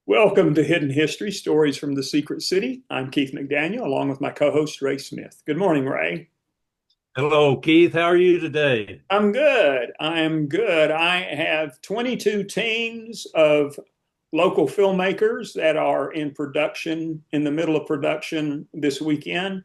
Welcome to Hidden History, Stories from the Secret City. I'm Keith McDaniel, along with my co-host, Ray Smith. Good morning, Ray. Hello, Keith. How are you today? I'm good. I am good. I have 22 teams of local filmmakers that are in production, in the middle of production this weekend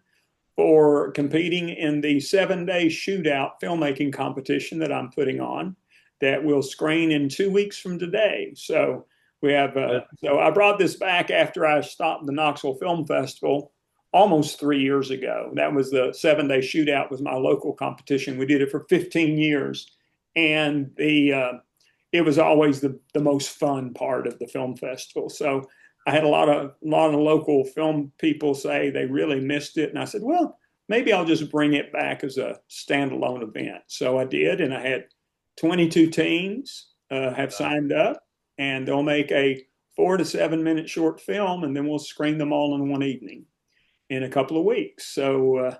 for competing in the 7-day shootout filmmaking competition that I'm putting on that will screen in 2 weeks from today. So we have, Good. so I brought this back after I stopped the Knoxville Film Festival almost 3 years ago. That was the 7-day shootout was my local competition. We did it for 15 years. And it was always the most fun part of the film festival. So I had a lot of local film people say they really missed it, and I said, well, maybe I'll just bring it back as a standalone event. So I did, and I had 22 teams have signed up, and they'll make a 4 to 7 minute short film, and then we'll screen them all in one evening in a couple of weeks. So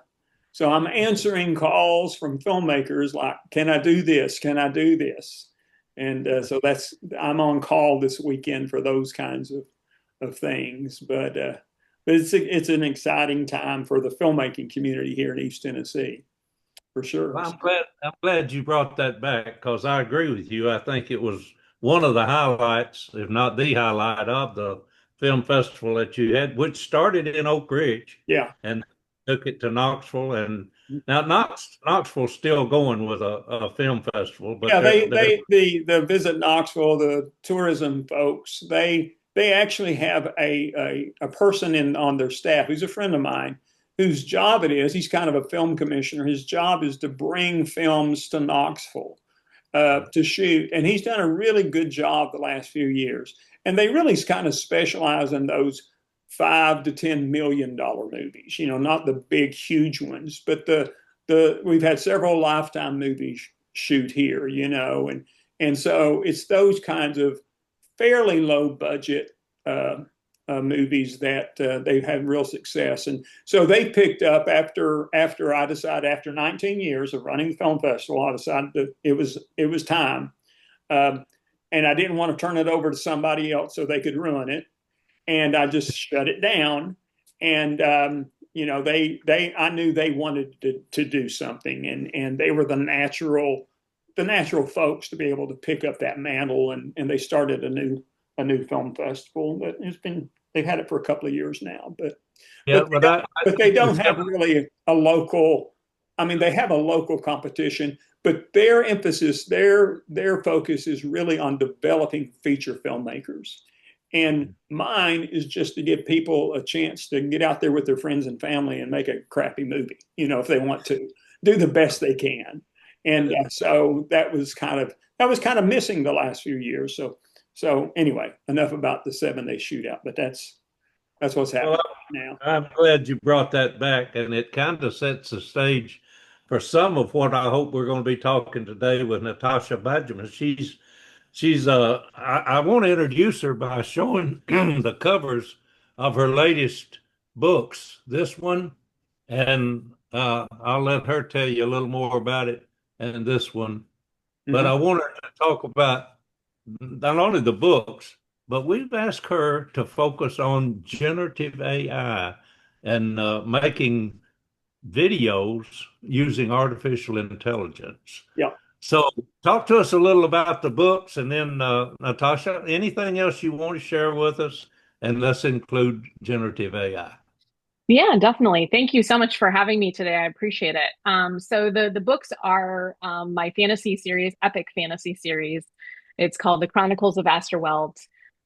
I'm answering calls from filmmakers like, "Can I do this? Can I do this?" And so I'm on call this weekend for those kinds of things. But it's an exciting time for the filmmaking community here in East Tennessee, for sure. Well, I'm glad you brought that back because I agree with you. I think it was one of the highlights, if not the highlight, of the film festival that you had, which started in Oak Ridge Yeah. and took it to Knoxville. And now Knoxville's still going with a film festival, but Yeah, they're the Visit Knoxville, the tourism folks, they actually have a person on their staff who's a friend of mine, whose job it is. He's kind of a film commissioner. His job is to bring films to Knoxville to shoot, and he's done a really good job the last few years. And they really kind of specialize in those $5 to $10 million movies. Not the big, huge ones, but the we've had several Lifetime movies shoot here, and so it's those kinds of fairly low budget movies that they've had real success. And so they picked up after I decided, after 19 years of running the film festival, I decided that it was time, and I didn't want to turn it over to somebody else so they could ruin it, and I just shut it down. And I knew they wanted to do something, and they were the natural folks to be able to pick up that mantle, and they started a new film festival that they've had it for a couple of years now, but yeah, but but I but they don't it's have really a local. I mean, they have a local competition, but their emphasis, their focus is really on developing feature filmmakers. And mine is just to give people a chance to get out there with their friends and family and make a crappy movie, if they want to do the best they can. And so that was kind of missing the last few years. So anyway, enough about the 7-day shootout, but that's what's well, happening now. I'm glad you brought that back, and it kind of sets the stage for some of what I hope we're going to be talking today with Natasha Bajema. I want to introduce her by showing the covers of her latest books. This one, and I'll let her tell you a little more about it, and this one. But I Mhm. want her to talk about not only the books, but we've asked her to focus on generative AI and making videos using artificial intelligence. Yeah. So, talk to us a little about the books, and then Natasha, anything else you want to share with us, and let's include generative AI. Yeah, definitely. Thank you so much for having me today. I appreciate it. So the books are my fantasy series, epic fantasy series. It's called The Chronicles of Asterwelt.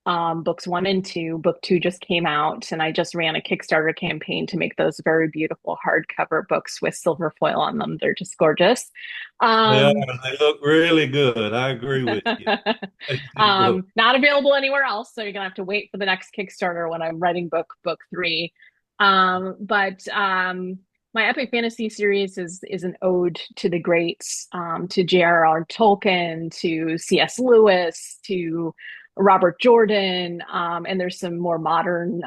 Books one and two. Book two just came out, and I just ran a Kickstarter campaign to make those very beautiful hardcover books with silver foil on them. They're just gorgeous. Yeah, Um, they look really good. I agree with you. They do look. Not available anywhere else, so you're gonna have to wait for the next Kickstarter when I'm writing book three. But my epic fantasy series is an ode to the greats, to J.R.R. Tolkien, to C.S. Lewis, to Robert Jordan, and there's some more modern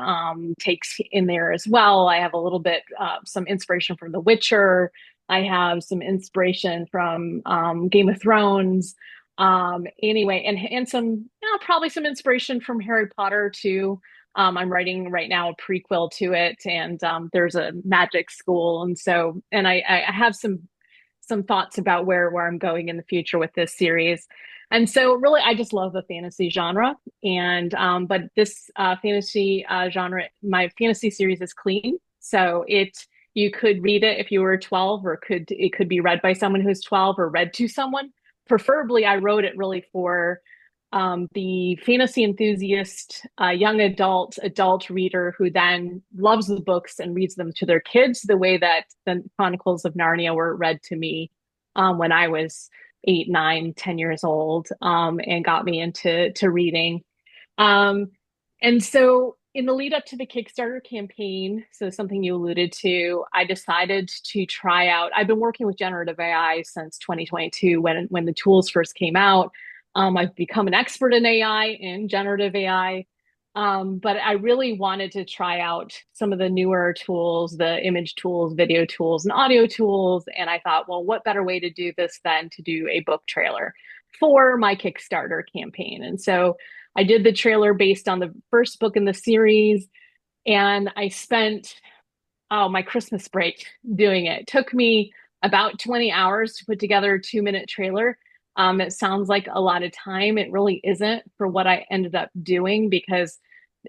takes in there as well. I have a little bit some inspiration from The Witcher. I have some inspiration from Game of Thrones. Anyway, and some, probably some inspiration from Harry Potter too. I'm writing right now a prequel to it, and there's a magic school, and so, and I have some thoughts about where I'm going in the future with this series. And so really I just love the fantasy genre. And but this fantasy genre, my fantasy series is clean. So you could read it if you were 12, or it could be read by someone who's 12 or read to someone. Preferably, I wrote it really for the fantasy enthusiast, young adult reader who then loves the books and reads them to their kids the way that the Chronicles of Narnia were read to me when I was 8, 9, 10 years old, and got me into reading. Um, and so in the lead up to the Kickstarter campaign, so something you alluded to, I decided to try out. I've been working with generative AI since 2022 when the tools first came out. I've become an expert in AI and generative AI. But I really wanted to try out some of the newer tools, the image tools, video tools, and audio tools. And I thought, well, what better way to do this than to do a book trailer for my Kickstarter campaign? And so I did the trailer based on the first book in the series, and I spent my Christmas break doing it. It took me about 20 hours to put together a 2-minute trailer. It sounds like a lot of time. It really isn't for what I ended up doing, because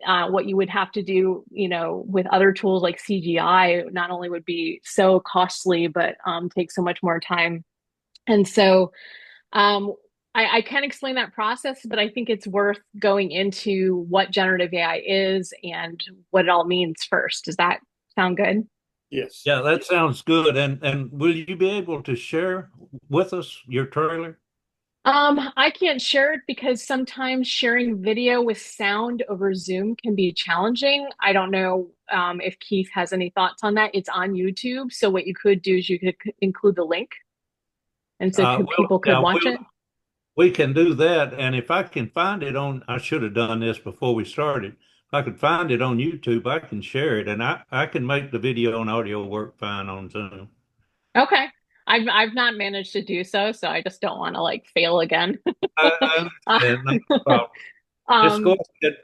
what you would have to do, with other tools like CGI, not only would be so costly, but take so much more time. And so um, I can explain that process, but I think it's worth going into what generative AI is and what it all means first. Does that sound good? Yes. Yeah, that sounds good. And will you be able to share with us your trailer? I can't share it because sometimes sharing video with sound over Zoom can be challenging. I don't know if Keith has any thoughts on that. It's on YouTube, so what you could do is you could include the link, and so Well, people could yeah, watch it. we can do that. And if I can find it on, I should have done this before we started. If I could find it on YouTube, I can share it, and I can make the video and audio work fine on Zoom. Okay. I've not managed to do so, so I just don't want to like fail again. I Uh, understand. No problem. Just um,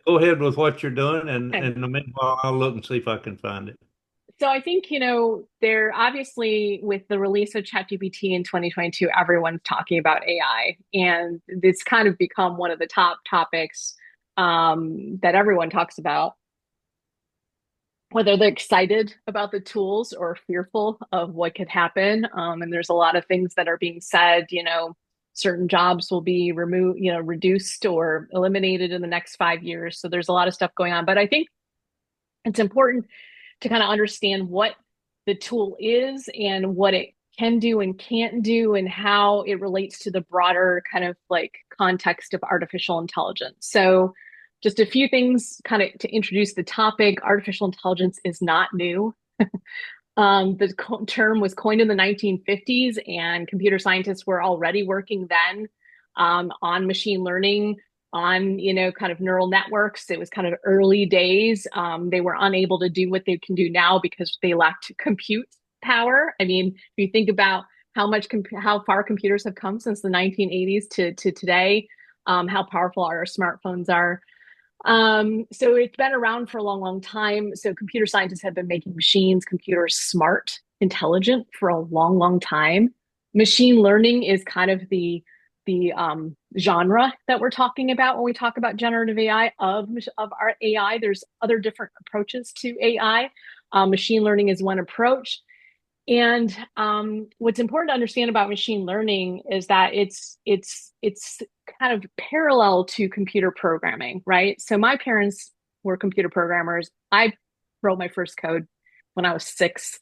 go ahead with what you're doing, and okay. in the meanwhile, I'll look and see if I can find it. So I think, they're obviously with the release of ChatGPT in 2022, everyone's talking about AI, and it's kind of become one of the top topics that everyone talks about, whether they're excited about the tools or fearful of what could happen. And there's a lot of things that are being said, certain jobs will be removed, reduced or eliminated in the next 5 years. So there's a lot of stuff going on. But I think it's important to kind of understand what the tool is and what it can do and can't do, and how it relates to the broader kind of like context of artificial intelligence. So just a few things kind of to introduce the topic. Artificial intelligence is not new. The term was coined in the 1950s, and computer scientists were already working then on machine learning, on kind of neural networks. It was kind of early days. They were unable to do what they can do now because they lacked compute power. I mean, if you think about how far computers have come since the 1980s to today, how powerful our smartphones are. So it's been around for a long, long time. So computer scientists have been making computers smart, intelligent for a long, long time. Machine learning is kind of the genre that we're talking about when we talk about generative AI of our AI. There's other different approaches to AI. Machine learning is one approach. And what's important to understand about machine learning is that it's kind of parallel to computer programming, right? So my parents were computer programmers. I wrote my first code when I was 6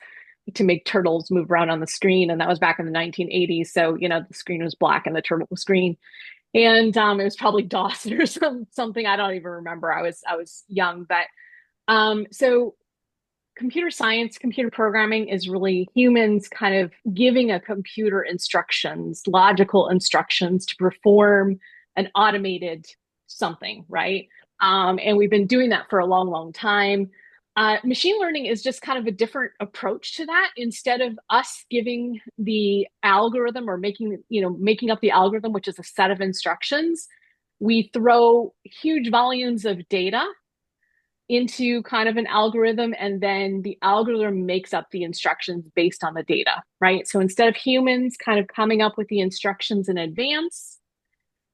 to make turtles move around on the screen, and that was back in the 1980s. So the screen was black and the turtle was green, and it was probably DOS or something. I don't even remember. I was young, but so computer science, computer programming is really humans kind of giving a computer instructions, logical instructions to perform an automated something, right? And we've been doing that for a long, long time. Machine learning is just kind of a different approach to that. Instead of us giving the algorithm or making up the algorithm, which is a set of instructions, we throw huge volumes of data into kind of an algorithm, and then the algorithm makes up the instructions based on the data, right? So instead of humans kind of coming up with the instructions in advance,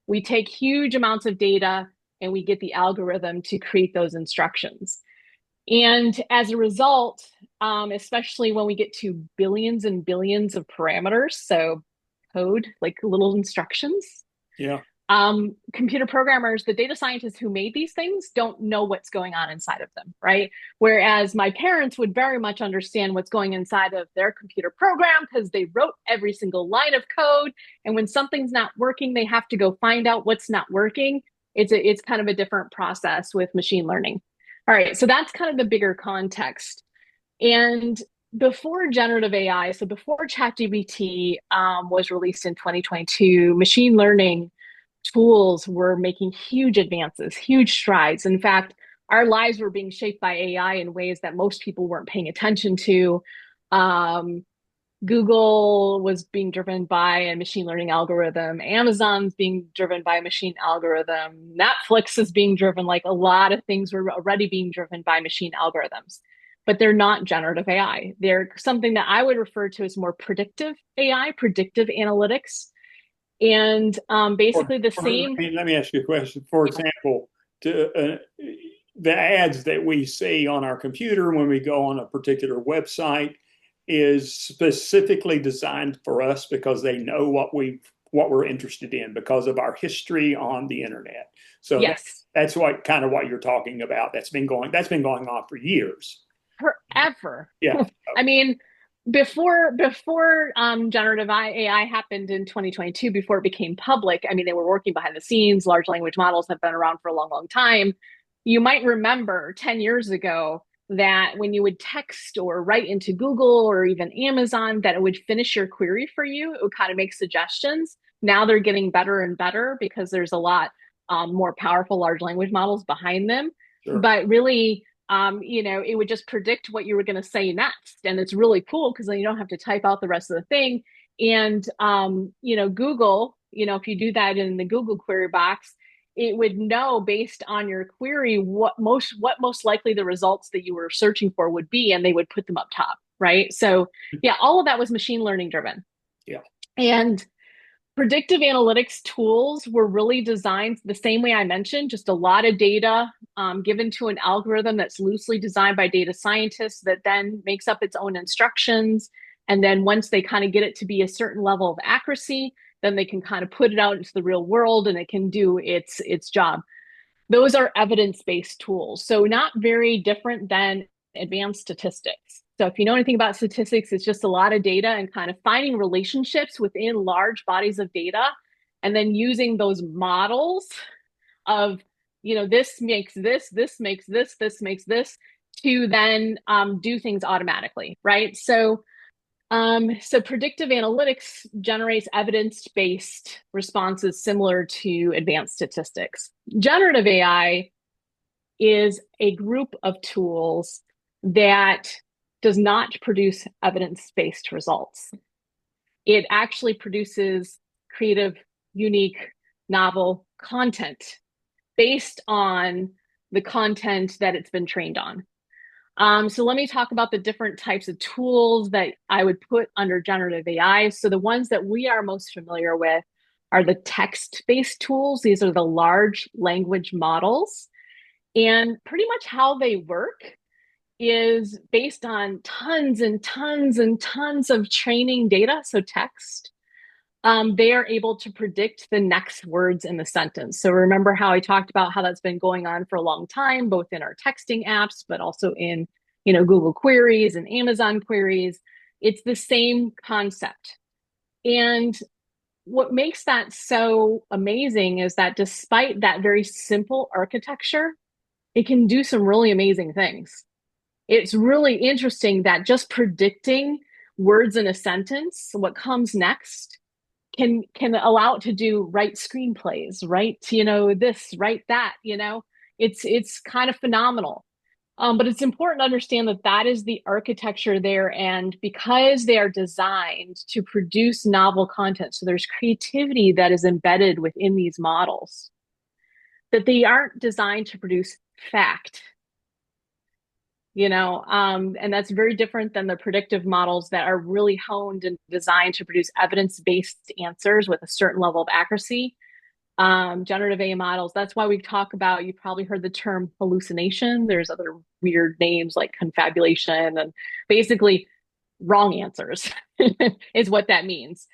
we take huge amounts of data and we get the algorithm to create those instructions. And as a result, especially when we get to billions and billions of parameters, so code, like little instructions, Yeah. Computer programmers, the data scientists who made these things, don't know what's going on inside of them, right? Whereas my parents would very much understand what's going inside of their computer program because they wrote every single line of code. And when something's not working, they have to go find out what's not working. It's kind of a different process with machine learning. All right, so that's kind of the bigger context. And before generative AI, so before ChatGPT was released in 2022, machine learning tools were making huge advances, huge strides. In fact, our lives were being shaped by AI in ways that most people weren't paying attention to. Google was being driven by a machine learning algorithm. Amazon's being driven by a machine algorithm. Netflix is being driven, like a lot of things were already being driven by machine algorithms, but they're not generative AI. They're something that I would refer to as more predictive AI, predictive analytics. And basically the same. Let me ask you a question. For example, the ads that we see on our computer when we go on a particular website is specifically designed for us because they know what we're interested in because of our history on the internet. So yes, that's what you're talking about. That's been going on for years. Forever. Yeah. I mean, before generative AI happened in 2022, before it became public, I mean, they were working behind the scenes. Large language models have been around for a long, long time. You might remember 10 years ago that when you would text or write into Google or even Amazon, that it would finish your query for you. It would kind of make suggestions. Now they're getting better and better because there's a lot more powerful large language models behind them. Sure. But really, it would just predict what you were going to say next. And it's really cool because then you don't have to type out the rest of the thing. And, Google, if you do that in the Google query box, it would know based on your query what most likely the results that you were searching for would be, and they would put them up top, right? So yeah, all of that was machine learning driven. Yeah. And predictive analytics tools were really designed the same way I mentioned, just a lot of data given to an algorithm that's loosely designed by data scientists that then makes up its own instructions. And then once they kind of get it to be a certain level of accuracy, then they can kind of put it out into the real world and it can do its job. Those are evidence-based tools. So not very different than advanced statistics. So if you know anything about statistics, it's just a lot of data and kind of finding relationships within large bodies of data and then using those models of, this makes this makes this makes this to then do things automatically, right? So predictive analytics generates evidence-based responses similar to advanced statistics. Generative AI is a group of tools that does not produce evidence-based results. It actually produces creative, unique, novel content based on the content that it's been trained on. So let me talk about the different types of tools that I would put under generative AI. So the ones that we are most familiar with are the text-based tools. These are the large language models. And pretty much how they work is based on tons and tons and tons of training data, so text. They are able to predict the next words in the sentence. So remember how I talked about how that's been going on for a long time, both in our texting apps, but also in, Google queries and Amazon queries. It's the same concept. And what makes that so amazing is that despite that very simple architecture, it can do some really amazing things. It's really interesting that just predicting words in a sentence, what comes next, can allow it to do write screenplays, write this, write that. It's kind of phenomenal. But it's important to understand that that is the architecture there. And because they are designed to produce novel content, so there's creativity that is embedded within these models, that they aren't designed to produce fact, and that's very different than the predictive models that are really honed and designed to produce evidence-based answers with a certain level of accuracy. Generative AI models, that's why we talk about, you probably heard the term hallucination. There's other weird names like confabulation, and basically wrong answers is what that means.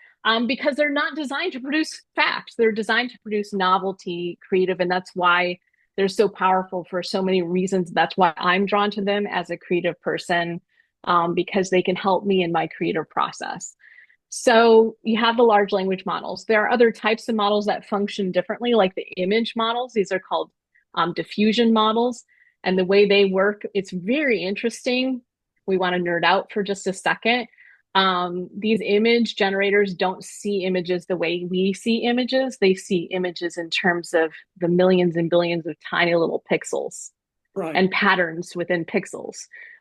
Because they're not designed to produce facts. They're designed to produce novelty, creative, and that's why they're so powerful for so many reasons. That's why I'm drawn to them as a creative person, because they can help me in my creative process. So you have the large language models. There are other types of models that function differently, like the image models. These are called diffusion models. And the way they work, it's very interesting. We want to nerd out for just a second. These image generators don't see images the way we see images. They see images in terms of the millions and billions of tiny little pixels, right, and patterns within pixels.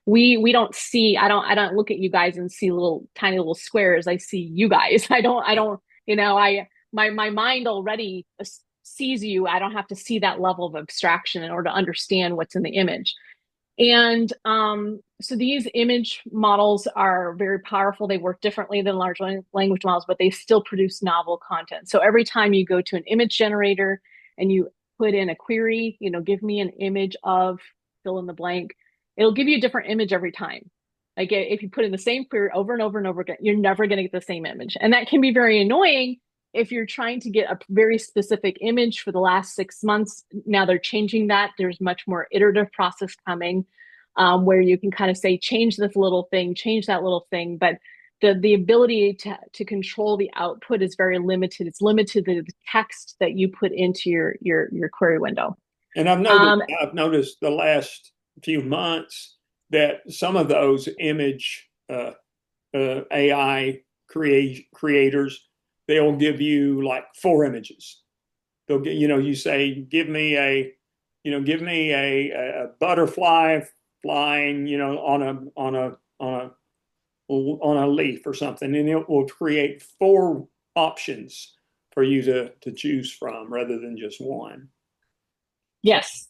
We don't see, I don't look at you guys and see little tiny little squares. I see you guys. I don't, my mind already sees you. I don't have to see that level of abstraction in order to understand what's in the image. And so these image models are very powerful. They work differently than large language models, but they still produce novel content. So every time you go to an image generator and you put in a query, give me an image of fill in the blank, it'll give you a different image every time. Like if you put in the same query over and over and over again, you're never going to get the same image. And that can be very annoying if you're trying to get a very specific image for the last 6 months. Now they're changing that. There's much more iterative process coming, where you can kind of say, change this little thing, change that little thing. But the ability to control the output is very limited. It's limited to the text that you put into your query window. And I've noticed the last few months that some of those image AI creators, they'll give you like 4 images. They'll get, you say, give me a butterfly flying, on a leaf or something, and it will create 4 options for you to choose from rather than just one. Yes.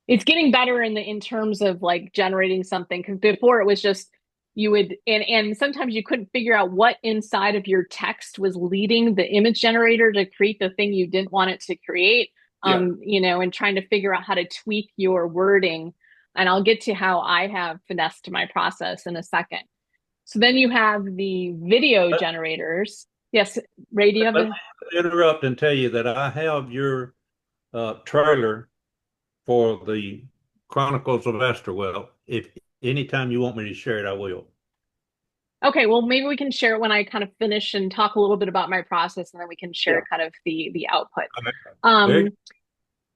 It's getting better in terms of like generating something, because before it was just you would, and sometimes you couldn't figure out what inside of your text was leading the image generator to create the thing you didn't want it to create. And trying to figure out how to tweak your wording. And I'll get to how I have finessed my process in a second. So then you have the video generators. Yes, Ray, do you have Let me interrupt and tell you that I have your trailer for the Chronicles of Astorwell. If anytime you want me to share it, I will. Okay, well, maybe we can share it when I kind of finish and talk a little bit about my process, and then we can share kind of the output. Okay.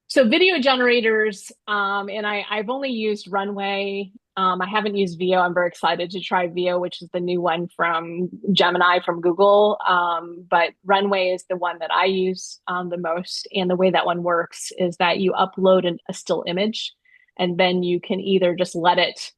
So video generators, and I've only used Runway. I haven't used Veo. I'm very excited to try Veo, which is the new one from Gemini from Google. But Runway is the one that I use the most. And the way that one works is that you upload a still image, and then you can either just let it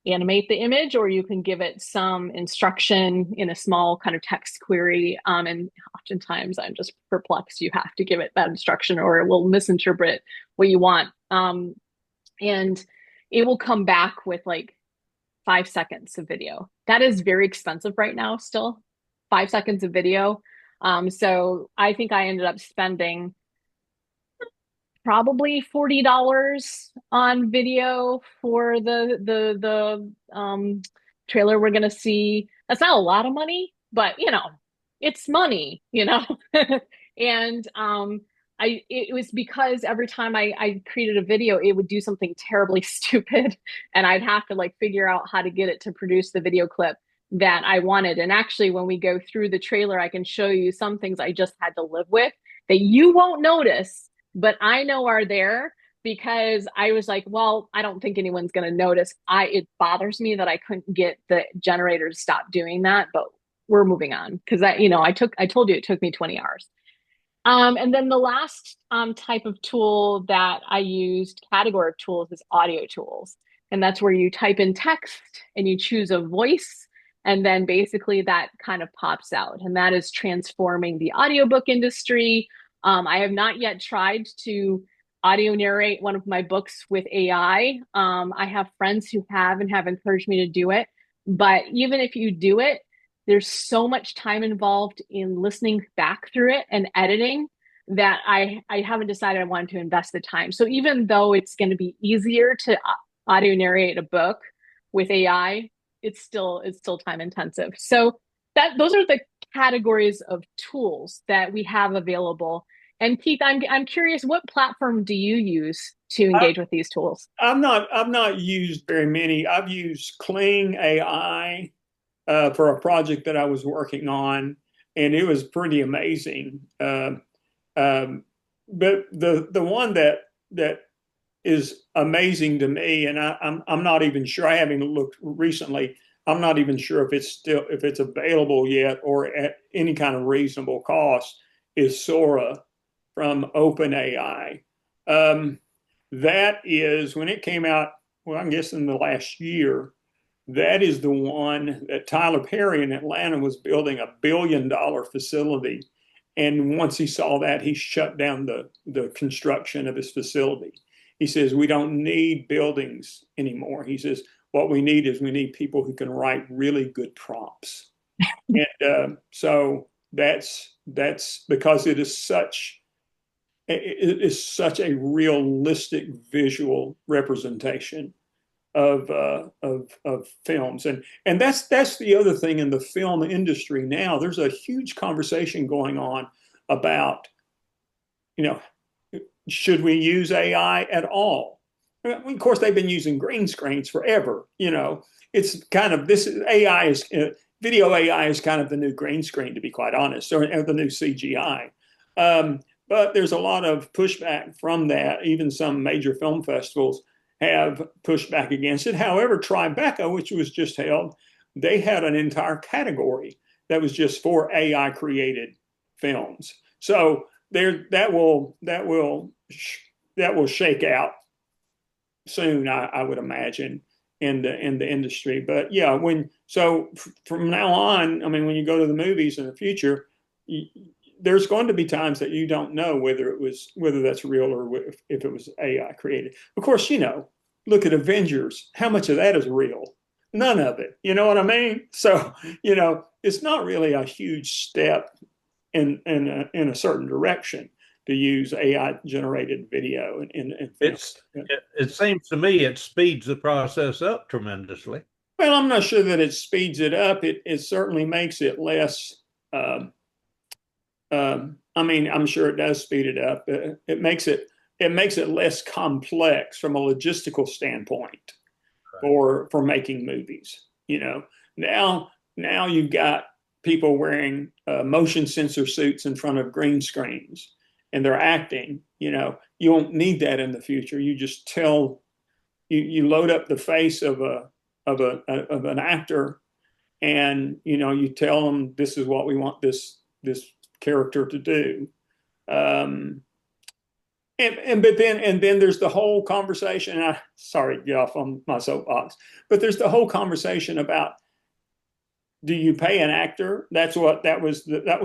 animate the image, or you can give it some instruction in a small kind of text query. And oftentimes I'm just perplexed. You have to give it that instruction or it will misinterpret what you want. And it will come back with like 5 seconds of video. That is very expensive right now still, 5 seconds of video. So I think I ended up spending probably $40 on video for the trailer we're gonna see. That's not a lot of money, but it's money, and it was because every time I created a video, it would do something terribly stupid, and I'd have to like figure out how to get it to produce the video clip that I wanted. And actually, when we go through the trailer, I can show you some things I just had to live with that you won't notice, but I know are there, because I was like, well, I don't think anyone's going to notice. It bothers me that I couldn't get the generator to stop doing that, but we're moving on, because I told you it took me 20 hours. And then the last type of tool that I used, category of tools, is audio tools. And that's where you type in text and you choose a voice. And then basically that kind of pops out. And that is transforming the audiobook industry. I have not yet tried to audio narrate one of my books with AI. I have friends who have and have encouraged me to do it. But even if you do it, there's so much time involved in listening back through it and editing that I haven't decided I want to invest the time. So even though it's going to be easier to audio narrate a book with AI, it's still time intensive. So that those are the categories of tools that we have available. And Keith, I'm curious, what platform do you use to I, engage with these tools? I've not used very many. I've used Kling AI for a project that I was working on, and it was pretty amazing. Um, but the one that is amazing to me, and I'm not even sure. I haven't looked recently. I'm not even sure if it's available yet or at any kind of reasonable cost. Is Sora from OpenAI? Um, that is when it came out. Well, I guess in the last year. That is the one that Tyler Perry in Atlanta was building $1 billion facility. And once he saw that, he shut down the construction of his facility. He says, we don't need buildings anymore. He says, what we need is we need people who can write really good prompts. And so that's because it is such a realistic visual representation of films, and that's the other thing in the film industry now. There's a huge conversation going on about, you know, should we use AI at all? Of course, they've been using green screens forever. You know, it's kind of this AI is video AI is kind of the new green screen, to be quite honest, or the new CGI. But there's a lot of pushback from that. Even some major film festivals have pushed back against it. However, Tribeca, which was just held, they had an entire category that was just for AI created films. So there, that will shake out soon, I would imagine, in the industry. But yeah, from now on, I mean, when you go to the movies in the future, there's going to be times that you don't know whether that's real or if it was AI created. Of course, look at Avengers. How much of that is real? None of it. You know what I mean? So, it's not really a huge step in a certain direction to use AI generated video and it seems to me it speeds the process up tremendously. Well, I'm not sure that it speeds it up. It certainly makes it less. I mean, I'm sure it does speed it up. It makes it less complex from a logistical standpoint for making movies. Now you've got people wearing motion sensor suits in front of green screens, and they're acting. You won't need that in the future. You just you load up the face of an actor, and you tell them this is what we want this character to do. But then there's the whole conversation. And sorry to get off on my soapbox, but there's the whole conversation about, do you pay an actor? That was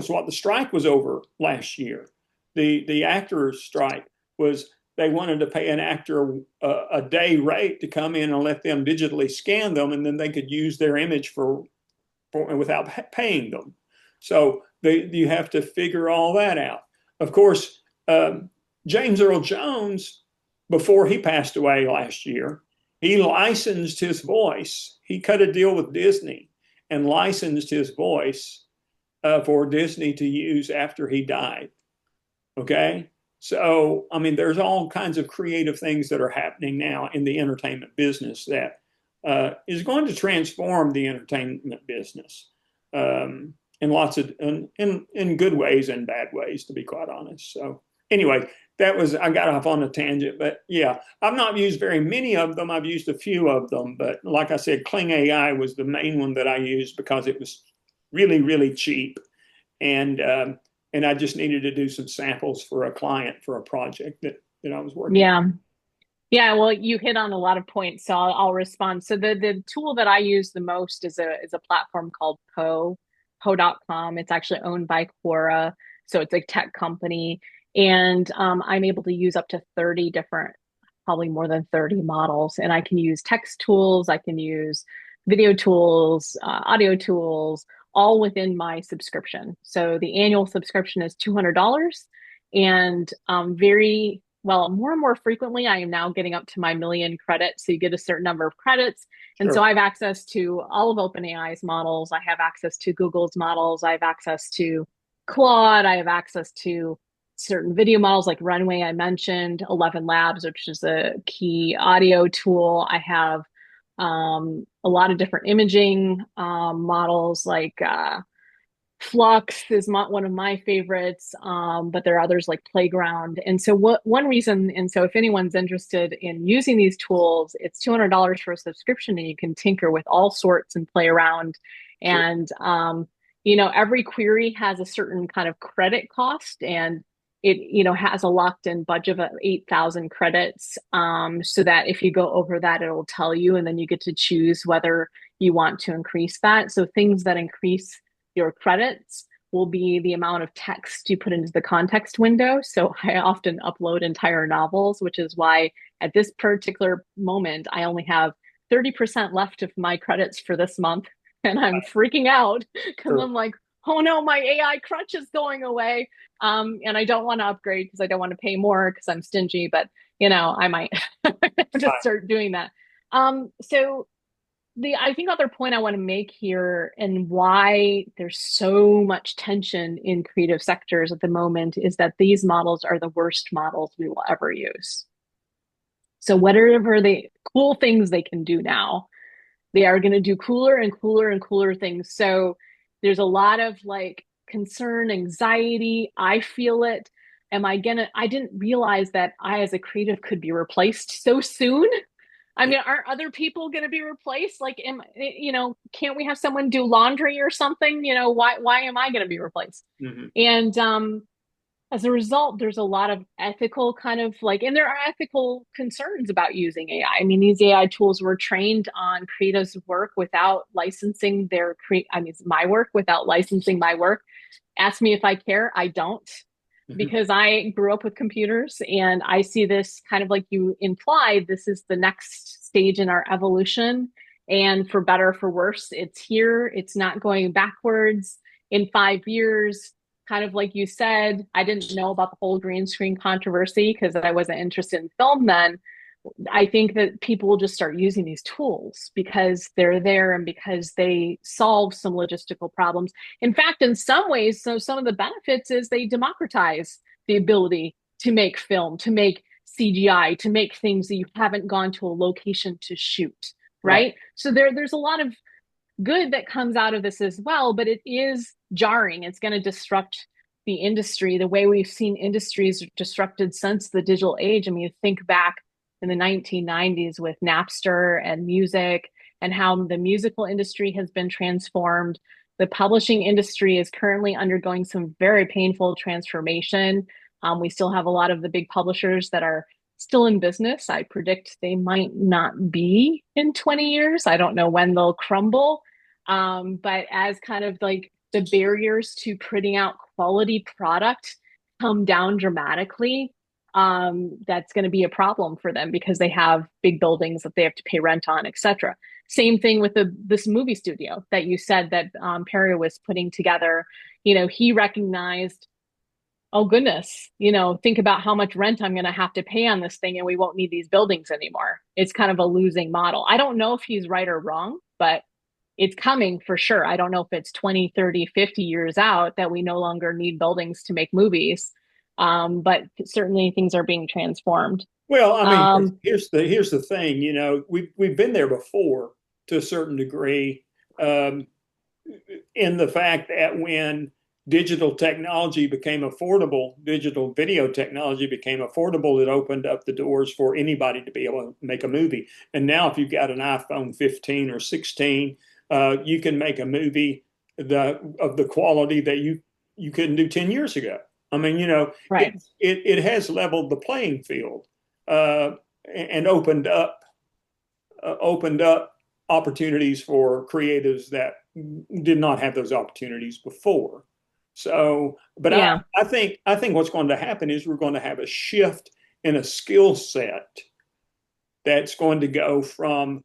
what the strike was over last year. The actors strike was they wanted to pay an actor a day rate to come in and let them digitally scan them, and then they could use their image for without paying them. So you have to figure all that out. Of course, James Earl Jones, before he passed away last year, he licensed his voice. He cut a deal with Disney and licensed his voice for Disney to use after he died. Okay? So, I mean, there's all kinds of creative things that are happening now in the entertainment business that is going to transform the entertainment business in lots of in good ways and bad ways, to be quite honest. So anyway, I got off on a tangent, but yeah, I've not used very many of them. I've used a few of them, but like I said, Kling AI was the main one that I used because it was really, really cheap, and I just needed to do some samples for a client for a project that I was working on. Yeah. Yeah, well, you hit on a lot of points, so I'll respond. So the tool that I use the most is a platform called Poe.com. It's actually owned by Quora, so it's a tech company, and I'm able to use up to 30 different, probably more than 30 models, and I can use text tools, I can use video tools, audio tools, all within my subscription. So the annual subscription is $200, and very well, more and more frequently, I am now getting up to my million credits. So you get a certain number of credits. And so Sure. I have access to all of OpenAI's models. I have access to Google's models. I have access to Claude. I have access to certain video models like Runway, I mentioned, 11 Labs, which is a key audio tool. I have a lot of different imaging models like Flux is one of my favorites, but there are others like Playground. And so, one reason, and so if anyone's interested in using these tools, it's $200 for a subscription, and you can tinker with all sorts and play around. Sure. And every query has a certain kind of credit cost, and it has a locked-in budget of 8,000 credits, so that if you go over that, it'll tell you, and then you get to choose whether you want to increase that. So things that increase your credits will be the amount of text you put into the context window. So I often upload entire novels, which is why at this particular moment, I only have 30% left of my credits for this month. And I'm freaking out because Sure. I'm like, oh no, my AI crutch is going away. And I don't want to upgrade because I don't want to pay more because I'm stingy, but I might just Right. start doing that. So the I think other point I want to make here and why there's so much tension in creative sectors at the moment is that these models are the worst models we will ever use. So whatever the cool things they can do now, they are going to do cooler and cooler and cooler things. So there's a lot of like concern, anxiety. I feel it. I didn't realize that I as a creative could be replaced so soon. I Yeah. mean, aren't other people going to be replaced? Like, can't we have someone do laundry or something? Why am I going to be replaced? Hmm. And as a result, there's a lot of ethical kind of like, and there are ethical concerns about using AI. I mean, these AI tools were trained on creatives' work without licensing I mean, it's my work without licensing my work. Ask me if I care. I don't, Hmm. because I grew up with computers and I see this kind of like you implied, this is the next stage in our evolution. And for better or for worse, it's here. It's not going backwards. In 5 years, kind of like you said, I didn't know about the whole green screen controversy because I wasn't interested in film then. I think that people will just start using these tools because they're there and because they solve some logistical problems. In fact, in some ways, so some of the benefits is they democratize the ability to make film, to make CGI, to make things that you haven't gone to a location to shoot, Right. right? So there's a lot of good that comes out of this as well, but it is jarring. It's going to disrupt the industry the way we've seen industries disrupted since the digital age. I mean, you think back in the 1990s with Napster and music and how the musical industry has been transformed. The publishing industry is currently undergoing some very painful transformation. We still have a lot of the big publishers that are still in business. I predict they might not be in 20 years. I don't know when they'll crumble. But as kind of like the barriers to putting out quality product come down dramatically, that's going to be a problem for them because they have big buildings that they have to pay rent on, etc. Same thing with this movie studio that you said that Perry was putting together. He recognized, oh goodness, think about how much rent I'm going to have to pay on this thing and we won't need these buildings anymore. It's kind of a losing model. I don't know if he's right or wrong, but it's coming for sure. I don't know if it's 20, 30, 50 years out that we no longer need buildings to make movies. But certainly things are being transformed. Well, I mean, Um, here's the thing. We've been there before to a certain degree, um, in the fact that when digital technology became affordable, digital video technology became affordable, it opened up the doors for anybody to be able to make a movie. And now, if you've got an iPhone 15 or 16, you can make a movie of the quality that you couldn't do 10 years ago. I mean, right. it has leveled the playing field. Uh, and opened up opportunities for creatives that did not have those opportunities before. So, but Yeah. I think what's going to happen is we're going to have a shift in a skill set that's going to go from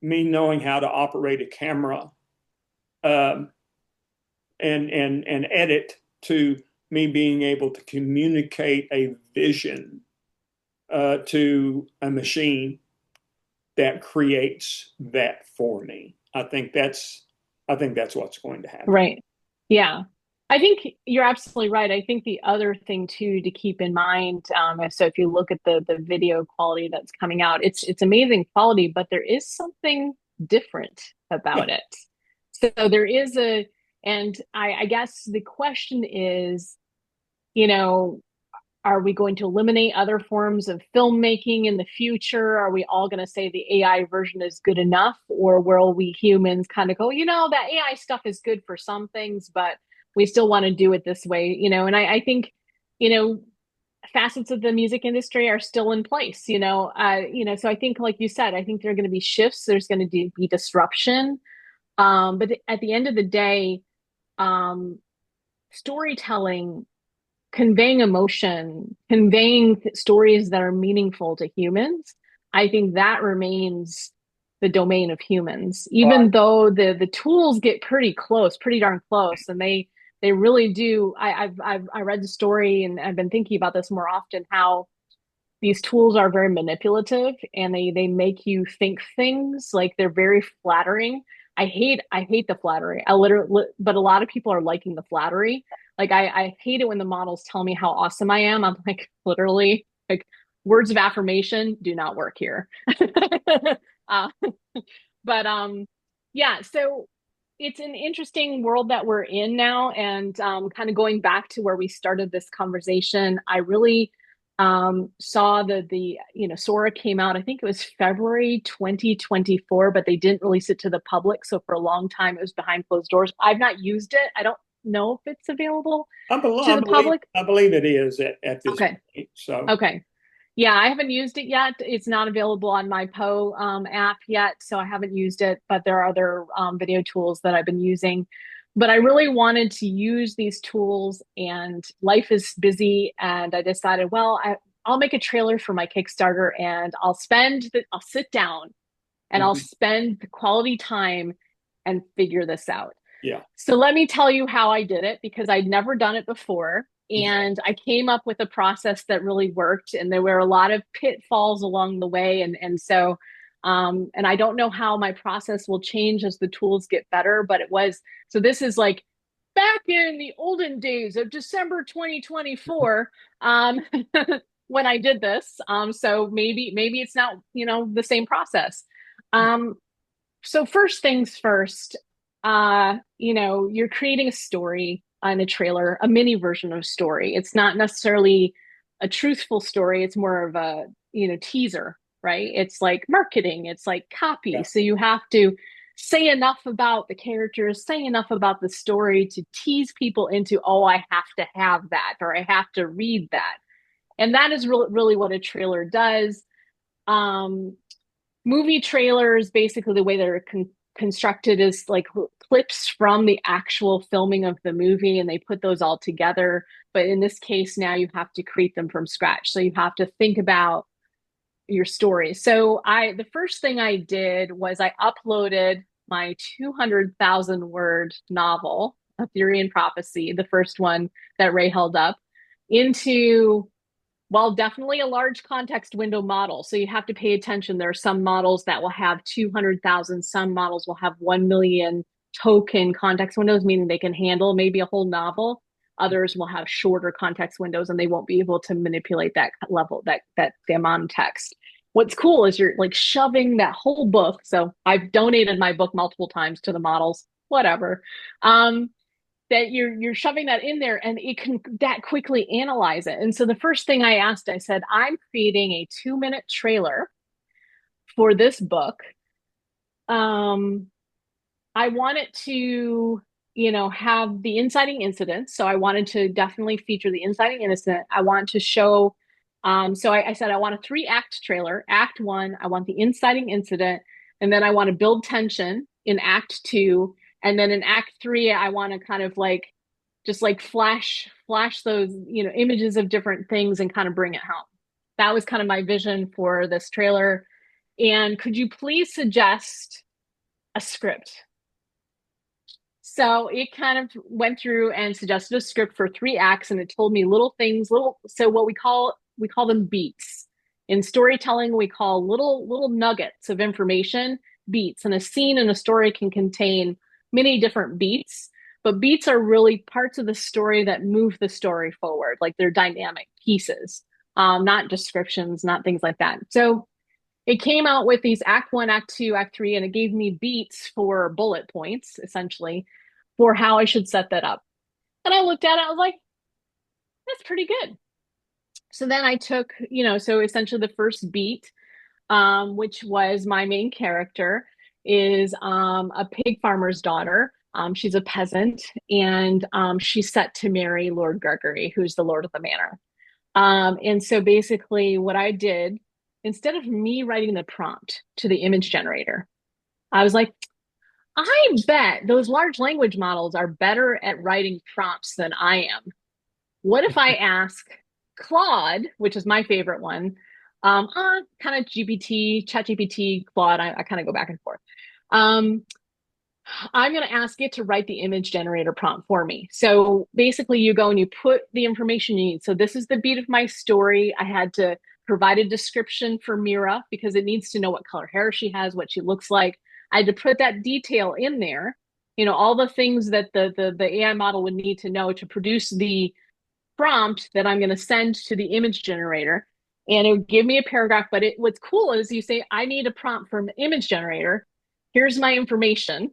me knowing how to operate a camera um, and edit to me being able to communicate a vision to a machine that creates that for me. I think that's what's going to happen. Right. Yeah. I think you're absolutely right. I think the other thing too to keep in mind, so if you look at the video quality that's coming out, it's amazing quality, but there is something different Yeah. about it. So there is and I guess the question is, you know, are we going to eliminate other forms of filmmaking in the future? Are we all going to say the AI version is good enough? Or will we humans kind of go, that AI stuff is good for some things, but we still want to do it this way, And I think, you know, facets of the music industry are still in place, so I think, like you said, I think there are going to be shifts, there's going to be disruption. But at the end of the day, um, storytelling, conveying emotion, conveying stories that are meaningful to humans, I think that remains the domain of humans, even though the tools get pretty close, pretty darn close, and they really do. I read the story, and I've been thinking about this more often, how these tools are very manipulative, and they make you think things, like they're very flattering. I hate the flattery. I literally, but a lot of people are liking the flattery. Like I hate it when the models tell me how awesome I am. I'm like, literally, like, words of affirmation do not work here. uh, but yeah, so it's an interesting world that we're in now, and kind of going back to where we started this conversation, I really saw the Sora came out, I think it was February 2024, but they didn't release it to the public, so for a long time it was behind closed doors. I've not used it. I don't know if it's available to the public. I believe it is at this Okay. point. So Okay. Yeah, I haven't used it yet. It's not available on my Poe app yet, so I haven't used it, but there are other video tools that I've been using. But I really wanted to use these tools, and life is busy, and I decided, well, I'll make a trailer for my Kickstarter, and I'll sit down and I'll mhm. spend the quality time and figure this out. Yeah. So let me tell you how I did it, because I'd never done it before. Okay. And I came up with a process that really worked. And there were a lot of pitfalls along the way. And I don't know how my process will change as the tools get better, but so this is like back in the olden days of December 2024, when I did this. So maybe it's not, the same process. Um, so first things first, you're creating a story on a trailer, a mini version of a story. It's not necessarily a truthful story. It's more of a, teaser, right? It's like marketing, it's like copy. Yeah. So you have to say enough about the characters, say enough about the story to tease people into, oh, I have to have that, or I have to read that. And that is really what a trailer does. Um, Movie trailers, basically the way they're constructed is like clips from the actual filming of the movie, and they put those all together. But in this case, now you have to create them from scratch, so you have to think about your story. So the first thing I did was I uploaded my 200,000 word novel, A Theory and Prophecy, the first one that Ray held up, into, well, definitely a large context window model. So you have to pay attention. There are some models that will have 200,000. Some models will have 1 million token context windows, meaning they can handle maybe a whole novel. Others will have shorter context windows, and they won't be able to manipulate that level, that the amount of text. What's cool is you're like shoving that whole book. So I've donated my book multiple times to the models, whatever. That you're shoving that in there, and it can that quickly analyze it. And so the first thing I asked, I said, I'm creating a 2-minute trailer for this book. I want it to, have the inciting incident. So I wanted to definitely feature the inciting incident. I want to show So I said, I want a 3-act trailer. Act one, I want the inciting incident. And then I want to build tension in act two. And then in act three, I want to kind of like, just like flash those, images of different things and kind of bring it home. That was kind of my vision for this trailer. And could you please suggest a script? So it kind of went through and suggested a script for 3 acts, and it told me little things, so what we call them beats. In storytelling, we call little nuggets of information beats, and a scene in a story can contain many different beats, but beats are really parts of the story that move the story forward, like they're dynamic pieces, not descriptions, not things like that. So it came out with these act one, act two, act three, and it gave me beats for bullet points, essentially, for how I should set that up. And I looked at it, I was like, that's pretty good. So then I took, so essentially the first beat, which was my main character, is a pig farmer's daughter. She's a peasant, and she's set to marry Lord Gregory, who's the lord of the manor. And so basically what I did, instead of me writing the prompt to the image generator, I was like, I bet those large language models are better at writing prompts than I am. What if I ask Claude, which is my favorite one, kind of GPT, ChatGPT, Claude, I kind of go back and forth. I'm going to ask it to write the image generator prompt for me. So basically you go and you put the information you need. So this is the beat of my story. I had to provide a description for Mira because it needs to know what color hair she has, what she looks like. I had to put that detail in there, all the things that the AI model would need to know to produce the prompt that I'm going to send to the image generator. And it would give me a paragraph. But what's cool is you say, I need a prompt from the image generator. Here's my information.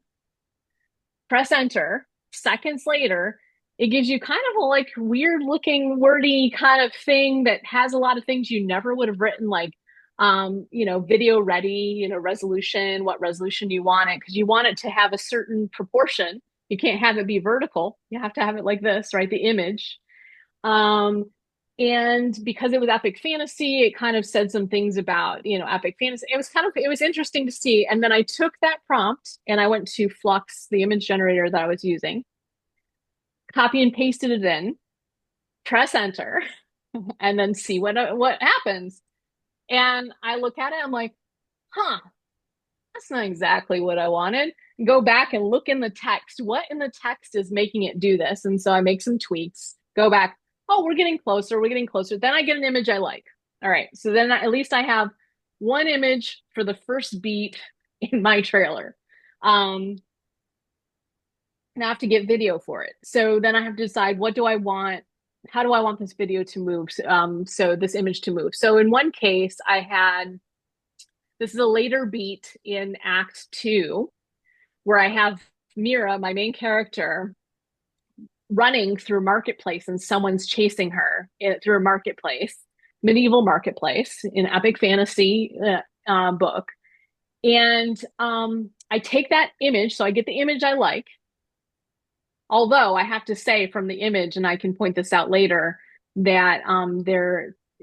Press enter. Seconds later, it gives you kind of a like weird looking wordy kind of thing that has a lot of things you never would have written, like video ready, resolution, what resolution you want it, because you want it to have a certain proportion. You can't have it be vertical. You have to have it like this, right? The image. And because it was epic fantasy, it kind of said some things about, epic fantasy. It was interesting to see. And then I took that prompt and I went to Flux, the image generator that I was using, copy and pasted it in, press enter, and then see what happens. And I look at it, I'm like, that's not exactly what I wanted. Go back and look in the text. What in the text is making it do this? And so I make some tweaks, go back. Oh, we're getting closer. We're getting closer. Then I get an image I like. All right. So then at least I have one image for the first beat in my trailer. Now I have to get video for it. So then I have to decide, what do I want? How do I want this video to move? So this image to move. So in one case, this is a later beat in act two, where I have Mira, my main character, running through a marketplace, and someone's chasing her through a marketplace, medieval marketplace in epic fantasy book. And I take that image, so I get the image I like. Although I have to say from the image, and I can point this out later, that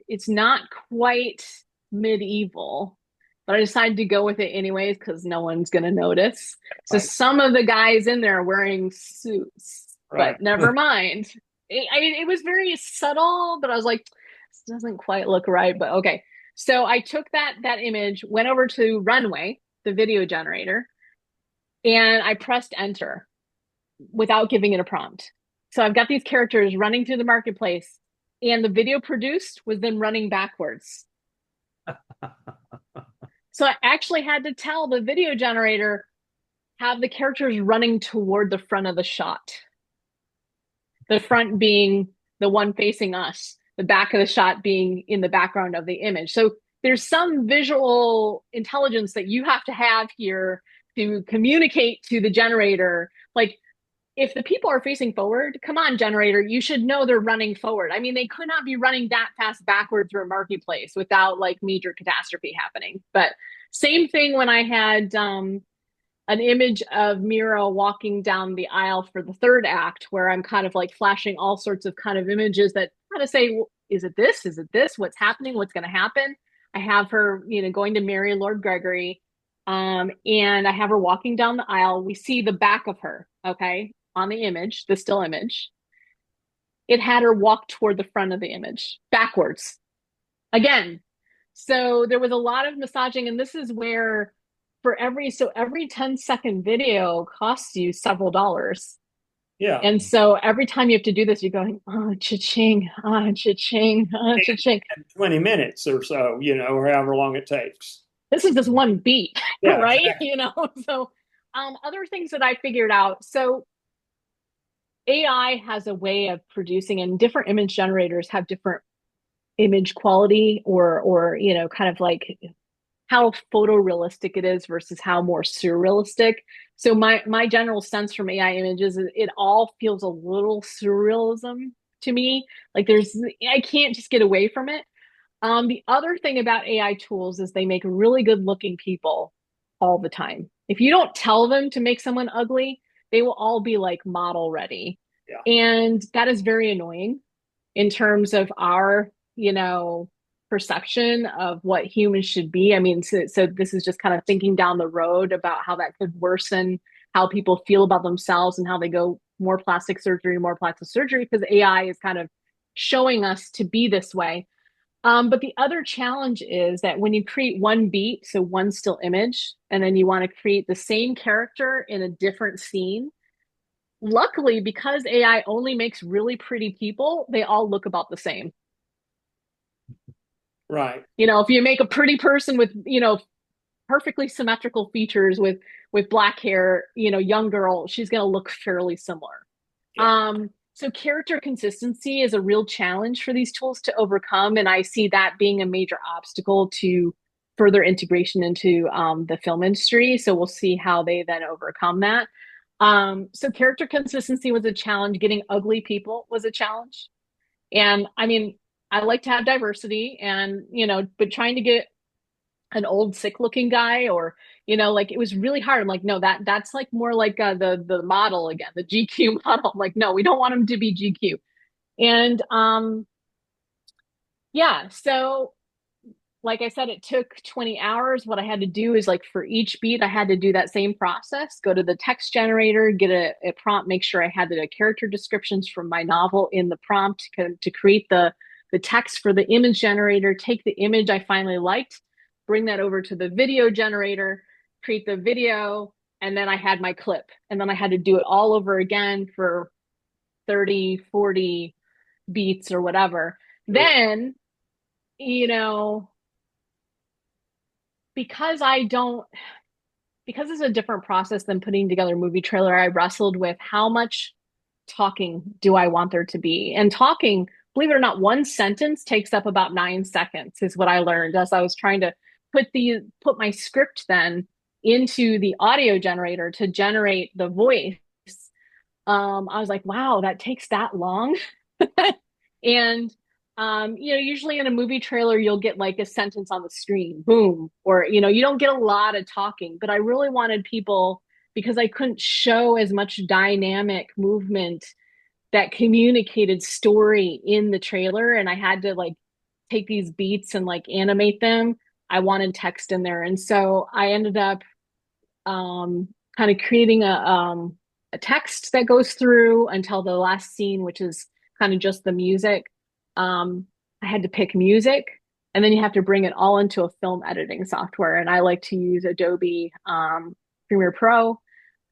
it's not quite medieval, but I decided to go with it anyways because no one's going to notice. So some of the guys in there are wearing suits. Right. But never mind. It was very subtle, but I was like, this doesn't quite look right, but okay. So I took that image, went over to Runway, the video generator, and I pressed enter without giving it a prompt. So I've got these characters running through the marketplace, and the video produced was them running backwards. So I actually had to tell the video generator, have the characters running toward the front of the shot. The front being the one facing us, the back of the shot being in the background of the image. So there's some visual intelligence that you have to have here to communicate to the generator. Like, if the people are facing forward, come on, generator, you should know they're running forward. I mean, they could not be running that fast backward through a marketplace without like major catastrophe happening. But same thing when I had an image of Mira walking down the aisle for the third act, where I'm kind of like flashing all sorts of kind of images that kind of say, is it this? Is it this? What's happening? What's going to happen? I have her, going to marry Lord Gregory. And I have her walking down the aisle. We see the back of her, okay, on the image, the still image. It had her walk toward the front of the image, backwards. Again. So there was a lot of massaging, and this is where every 10-second video costs you several dollars. Yeah. And so every time you have to do this, you're going, oh, cha-ching, ah, cha-ching, ah, cha-ching. And 20 minutes or so, or however long it takes. This is just one beat, Yeah, right? exactly. So other things that I figured out. So AI has a way of producing, and different image generators have different image quality or kind of like how photorealistic it is versus how more surrealistic. So my general sense from AI images is it all feels a little surrealism to me. Like I can't just get away from it. The other thing about AI tools is they make really good looking people all the time. If you don't tell them to make someone ugly, they will all be like model ready. Yeah. And that is very annoying in terms of our, perception of what humans should be. I mean, so this is just kind of thinking down the road about how that could worsen how people feel about themselves and how they go more plastic surgery, because AI is kind of showing us to be this way. But the other challenge is that when you create one beat, so one still image, and then you want to create the same character in a different scene, luckily, because AI only makes really pretty people, they all look about the same. Right. If you make a pretty person with, perfectly symmetrical features with black hair, young girl, she's going to look fairly similar. Yeah. So character consistency is a real challenge for these tools to overcome, and I see that being a major obstacle to further integration into the film industry. So we'll see how they then overcome that. So character consistency was a challenge. Getting ugly people was a challenge. And I mean, I like to have diversity and, but trying to get an old sick looking guy or, like it was really hard. I'm like, no, that's like more like the model again, the GQ model. I'm like, no, we don't want him to be GQ. And yeah, so like I said, it took 20 hours. What I had to do is like for each beat, I had to do that same process, go to the text generator, get a prompt, make sure I had the character descriptions from my novel in the prompt to create the text for the image generator, take the image I finally liked, bring that over to the video generator, create the video, and then I had my clip. And then I had to do it all over again for 30, 40 beats or whatever. Then, you know, because it's a different process than putting together a movie trailer, I wrestled with how much talking do I want there to be? And talking, believe it or not, one sentence takes up about 9 seconds is what I learned as I was trying to put my script then into the audio generator to generate the voice. I was like, wow, that takes that long. And usually in a movie trailer, you'll get like a sentence on the screen, boom, or you don't get a lot of talking. But I really wanted people, because I couldn't show as much dynamic movement that communicated story in the trailer, and I had to like take these beats and like animate them. I wanted text in there, and so I ended up kind of creating a text that goes through until the last scene, which is kind of just the music. I had to pick music, and then you have to bring it all into a film editing software. And I like to use Adobe Premiere Pro.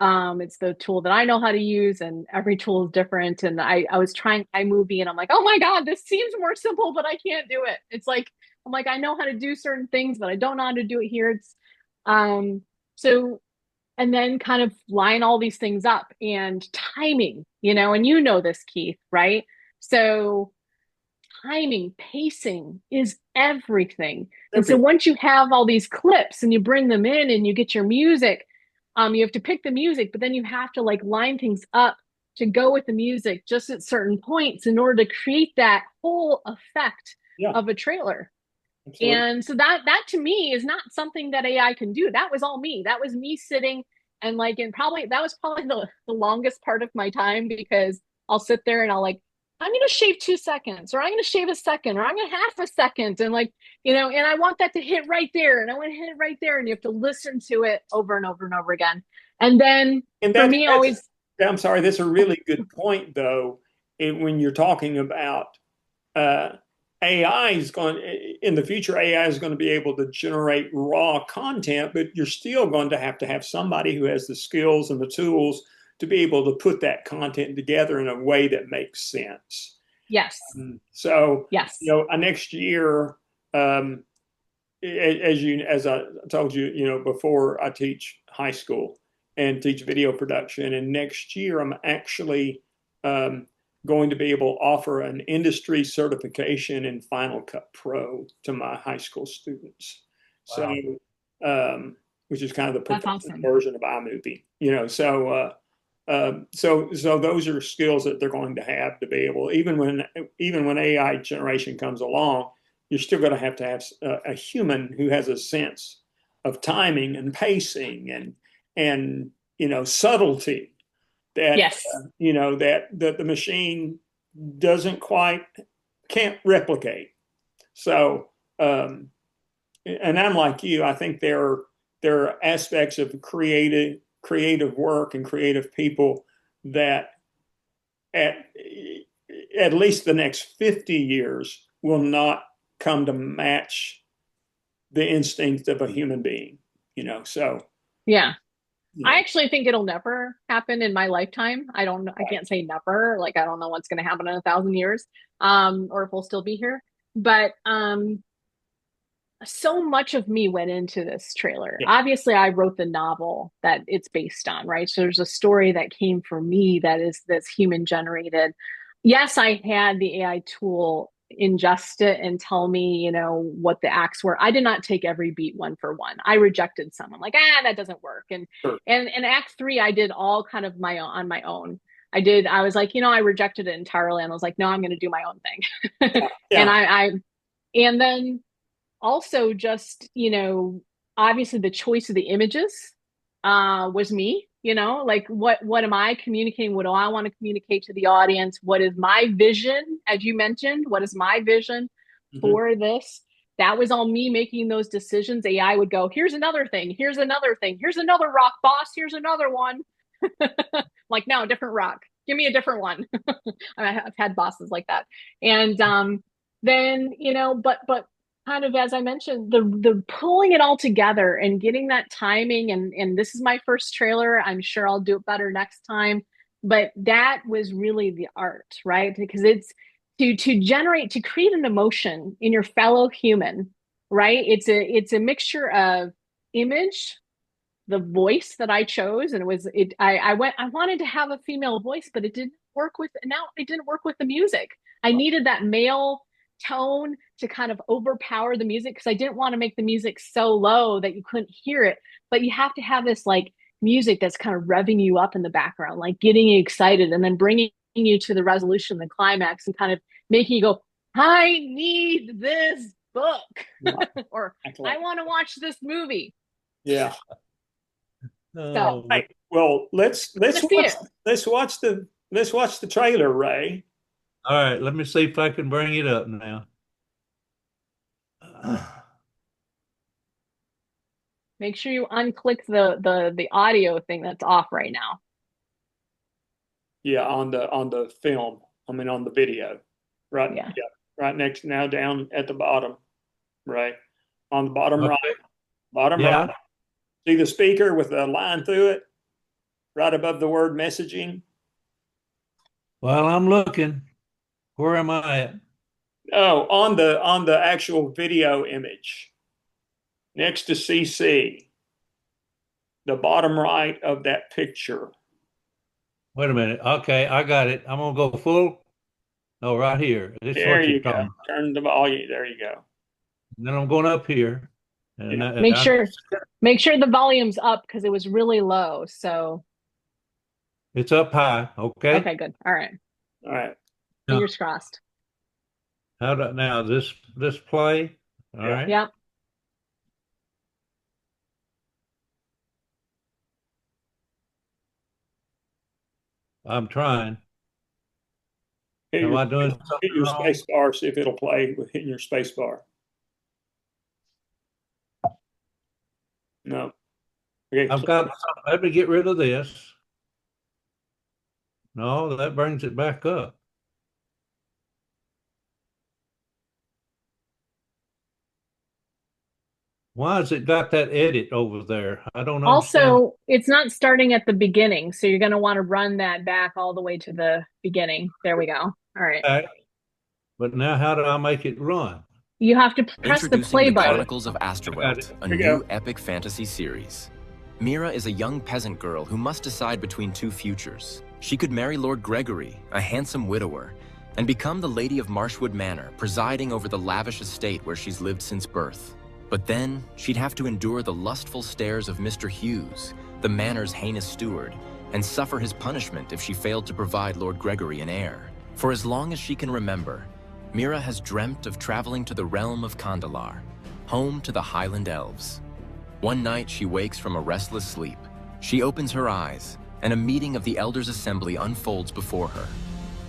It's the tool that I know how to use, and every tool is different. And I was trying iMovie, and I'm like, oh my God, this seems more simple, but I can't do it. It's like, I'm like, I know how to do certain things, but I don't know how to do it here. It's so and then kind of line all these things up and timing, and this, Keith, right? So timing, pacing is everything. And so once you have all these clips and you bring them in and you get your music, you have to pick the music, but then you have to like line things up to go with the music just at certain points in order to create that whole effect of a trailer. Absolutely. And so that to me is not something that AI can do. That was all me. That was me sitting and like, and probably that was probably the longest part of my time, because I'll sit there and I'll like I'm going to shave 2 seconds, or I'm going to shave a second, or I'm going to half a second. And like, and I want that to hit right there. And I want to hit it right there. And you have to listen to it over and over and over again. And then And for me, that's, always, I'm sorry, that's a really good point, though, when you're talking about uh, AI is going in the future, AI is going to be able to generate raw content, but you're still going to have somebody who has the skills and the tools to be able to put that content together in a way that makes sense. yes, So, yes, next year, um, as I told you, before I teach high school and teach video production, and next year I'm actually going to be able to offer an industry certification in Final Cut Pro to my high school students. So, Wow. which is kind of the that's professional awesome. version of iMovie, so those are skills that they're going to have to be able, even when AI generation comes along, you're still going to have a human who has a sense of timing and pacing and subtlety that Yes. that the machine doesn't quite can't replicate. So, and I'm like you. I think there are aspects of creative work and creative people that at at least the next 50 years will not come to match the instinct of a human being. So Yeah. you I know, actually think it'll never happen in my lifetime. I don't know. I can't say never. Like, I don't know what's going to happen in 1,000 years, or if we'll still be here. But so much of me went into this trailer. yeah, Obviously, I wrote the novel that it's based on, right? So there's a story that came from me that is this human generated. Yes, I had the AI tool ingest it and tell me, what the acts were. I did not take every beat one for one. I rejected some. I'm like, that doesn't work. And sure. and act three, I did all kind of on my own. I was like, I rejected it entirely. And I was like, no, I'm going to do my own thing. and Yeah. and then also just obviously the choice of the images was me, like what am I communicating, what do I want to communicate to the audience, what is my vision, as you mentioned, what is my vision Mhm. for this. That was all me making those decisions. AI would go, here's another thing, here's another thing, here's another rock, boss, here's another one. Like, no, different rock, give me a different one. I've had bosses like that. And then but kind of, as I mentioned, the pulling it all together and getting that timing, and this is my first trailer. I'm sure I'll do it better next time. But that was really the art, right? Because it's to create an emotion in your fellow human, right? It's a mixture of image, the voice that I chose, and I wanted to have a female voice, but it didn't work with now it didn't work with the music. I needed that male tone to kind of overpower the music because I didn't want to make the music so low that you couldn't hear it. But you have to have this like music that's kind of revving you up in the background, like getting you excited and then bringing you to the resolution, the climax, and kind of making you go, I need this book, Yeah, or exactly. I want to watch this movie. Yeah. So Oh, Right. Well, let's see it. let's watch the trailer, Ray. all right. Let me see if I can bring it up now. Make sure you unclick the audio thing that's off right now. Yeah, on the film. I mean, on the video. Right. Yeah. Yeah. Right next now down at the bottom. Right. On the bottom right. Okay. Bottom right. Yeah. See the speaker with the line through it, right above the word messaging. Well, I'm looking. Where am I at? Oh, on the actual video image next to CC, the bottom right of that picture. Wait a minute. Okay, I got it. I'm gonna go full. Oh, right here. This is There what you're you go. talking about. Turn the volume. There you go. And then I'm going up here, and Yeah. Make sure make sure the volume's up because it was really low. So it's up high. Okay. okay, good. All right. All right. Now, Fingers crossed. how do now this play? All Yeah. right. Yep. I'm trying. Hit Am your, I doing hit something your wrong? space bar, see if it'll play with hitting your space bar. No. Okay. I've got, let me get rid of this. No, that brings it back up. Why has it got that edit over there? I don't understand. Also, it's not starting at the beginning, so you're going to want to run that back all the way to the beginning. There we go. All right. Okay. But now how do I make it run? You have to press the Introducing play the button. Chronicles of Asterwelt, a Here we new go. epic fantasy series. Mira is a young peasant girl who must decide between two futures. She could marry Lord Gregory, a handsome widower, and become the Lady of Marshwood Manor, presiding over the lavish estate where she's lived since birth. But then, she'd have to endure the lustful stares of Mr. Hughes, the manor's heinous steward, and suffer his punishment if she failed to provide Lord Gregory an heir. For as long as she can remember, Mira has dreamt of traveling to the realm of Condalar, home to the Highland Elves. One night, she wakes from a restless sleep. She opens her eyes, and a meeting of the Elders' Assembly unfolds before her.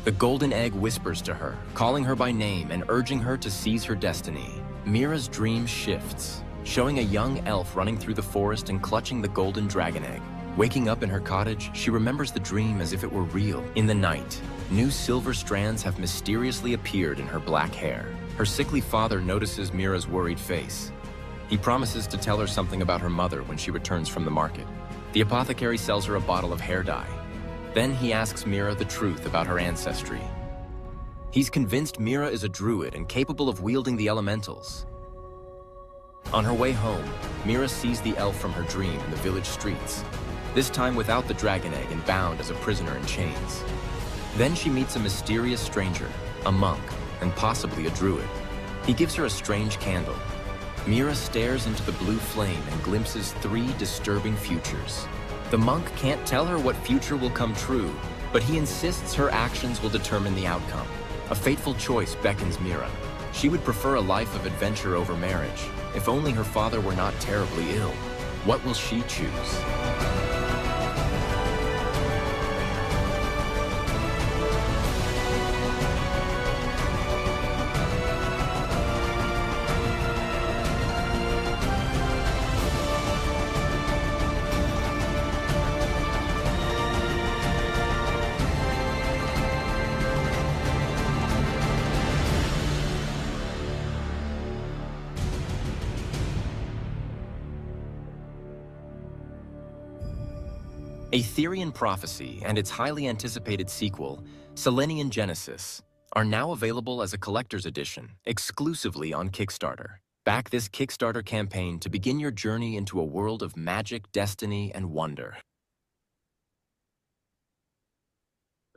The Golden Egg whispers to her, calling her by name and urging her to seize her destiny. Mira's dream shifts, showing a young elf running through the forest and clutching the golden dragon egg. Waking up in her cottage, she remembers the dream as if it were real. In the night, new silver strands have mysteriously appeared in her black hair. Her sickly father notices Mira's worried face. He promises to tell her something about her mother when she returns from the market. The apothecary sells her a bottle of hair dye. Then he asks Mira the truth about her ancestry. He's convinced Mira is a druid and capable of wielding the elementals. On her way home, Mira sees the elf from her dream in the village streets, this time without the dragon egg and bound as a prisoner in chains. Then she meets a mysterious stranger, a monk, and possibly a druid. He gives her a strange candle. Mira stares into the blue flame and glimpses three disturbing futures. The monk can't tell her what future will come true, but he insists her actions will determine the outcome. A fateful choice beckons Mira. She would prefer a life of adventure over marriage, if only her father were not terribly ill. What will she choose? A Therian Prophecy and its highly anticipated sequel, Selenian Genesis, are now available as a collector's edition, exclusively on Kickstarter. Back this Kickstarter campaign to begin your journey into a world of magic, destiny, and wonder.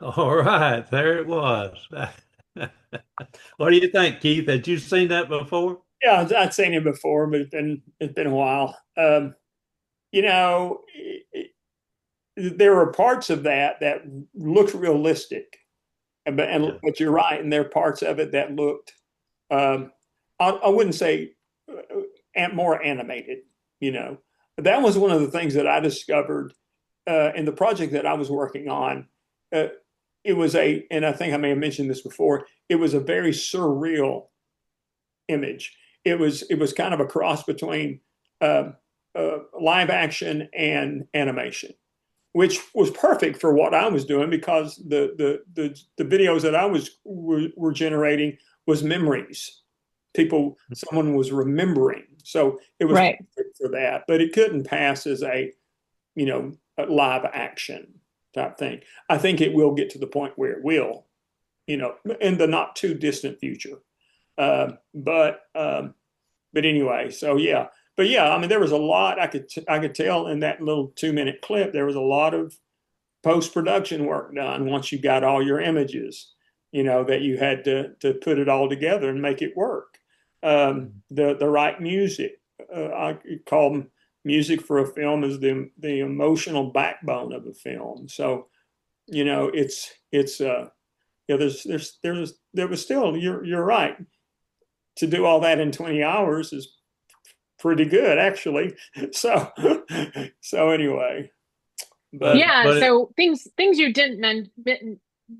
All right, there it was. What do you think, Keith? Had you seen that before? Yeah, I'd seen it before, but it's been a while. You know, there were parts of that looked realistic, but you're right, and there are parts of it that looked, I wouldn't say more animated. You know, that was one of the things that I discovered in the project that I was working on. It was and I think I may have mentioned this before. It was a very surreal image. It was kind of a cross between live action and animation, which was perfect for what I was doing because the videos that I were generating was memories. Someone was remembering, so it was Right. perfect for that. But it couldn't pass as a live action type thing. I think it will get to the point where it will, in the not too distant future. But anyway, so yeah. But yeah, I mean, there was a lot I could tell in that little 2-minute clip. There was a lot of post-production work done once you got all your images, that you had to put it all together and make it work. The right music, I call music for a film is the emotional backbone of a film. So, it's there was still, you're right, to do all that in 20 hours is pretty good, actually. So anyway, but Yeah, But so things you didn't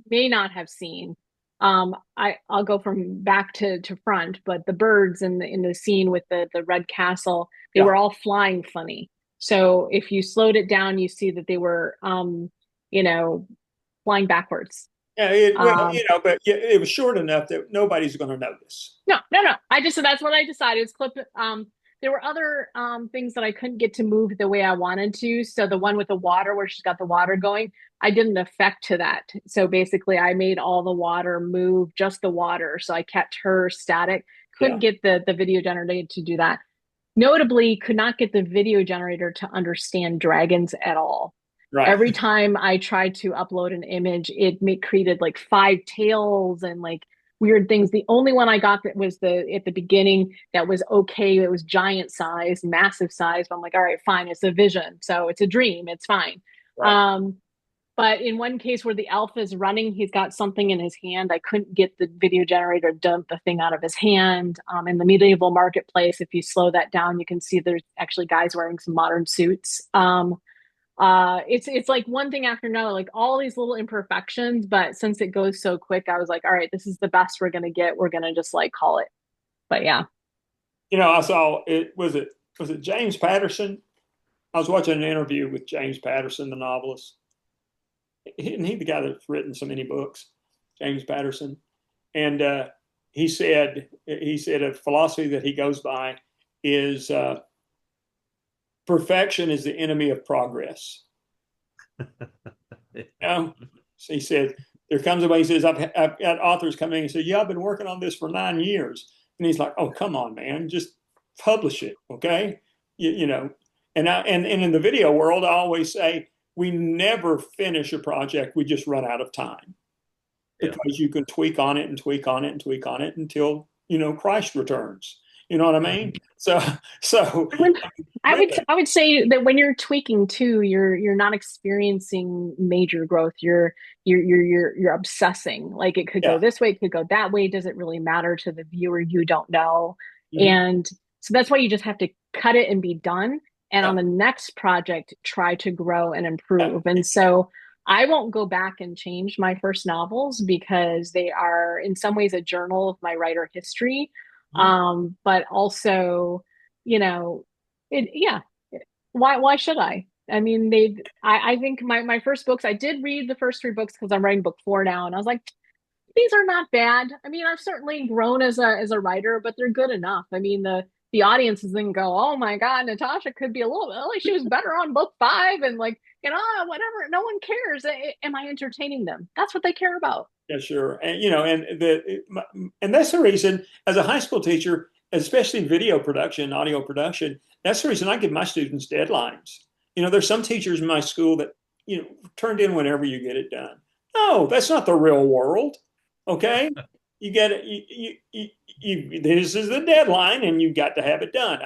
may not have seen. I'll go from back to front, but the birds in the scene with the red castle, they Yeah. were all flying funny. So if you slowed it down, you see that they were you know, flying backwards. Yeah, well, Um, but it was short enough that nobody's going to notice. No, no, no. That's what I decided is clip it. There were other things that I couldn't get to move the way I wanted to. So the one with the water where she's got the water going, I did an effect to that. So basically I made all the water move, just the water. So I kept her static. Couldn't Yeah, get the video generator to do that. Notably, could not get the video generator to understand dragons at all. right. Every time I tried to upload an image, created like five tails and like weird things. The only one I got that was the at the beginning that was okay. It was giant size, massive size. But I'm like, all right, fine. It's a vision, so it's a dream. It's fine. Right. Um, but in one case where the elf is running, he's got something in his hand. I couldn't get the video generator to dump the thing out of his hand. In the medieval marketplace, if you slow that down, you can see there's actually guys wearing some modern suits. It's like one thing after another, like all these little imperfections. But since it goes so quick, I was like, all right, this is the best we're gonna get. We're gonna just like call it. But yeah. I saw was it James Patterson? I was watching an interview with James Patterson, the novelist. Isn't he the guy that's written so many books? James Patterson. And he said a philosophy that he goes by is perfection is the enemy of progress. So he said, there comes a way, he says, I've got authors coming and say, yeah, I've been working on this for 9 years. And he's like, oh, come on, man, just publish it. Okay. You know, and in the video world, I always say, we never finish a project. We just run out of time because you can tweak on it and tweak on it and tweak on it until, Christ returns. You know what I mean? So I would say that when you're tweaking too, you're not experiencing major growth. You're obsessing. Like it could go yeah. this way, it could go that way. Does it really matter to the viewer? You don't know. Mhm. And so that's why you just have to cut it and be done. And Yeah. on the next project, try to grow and Yeah. improve. And so I won't go back and change my first novels because they are in some ways a journal of my writer history. Mhm. But also, you know, yeah, why should I? I mean, I think my first books, I did read the first three books because I'm writing book four now, and I was like, these are not bad. I mean, I've certainly grown as a writer, but they're good enough. I mean, the audiences then go, oh my God, Natasha could be a little bit like she was better on book five, and like, whatever. No one cares. Am I entertaining them? That's what they care about. Yeah, sure. And and that's the reason as a high school teacher, especially video production, audio production, that's the reason I give my students deadlines. There's some teachers in my school that, turned in whenever you get it done. No, that's not the real world. Okay. You get it. This is the deadline and you've got to have it done.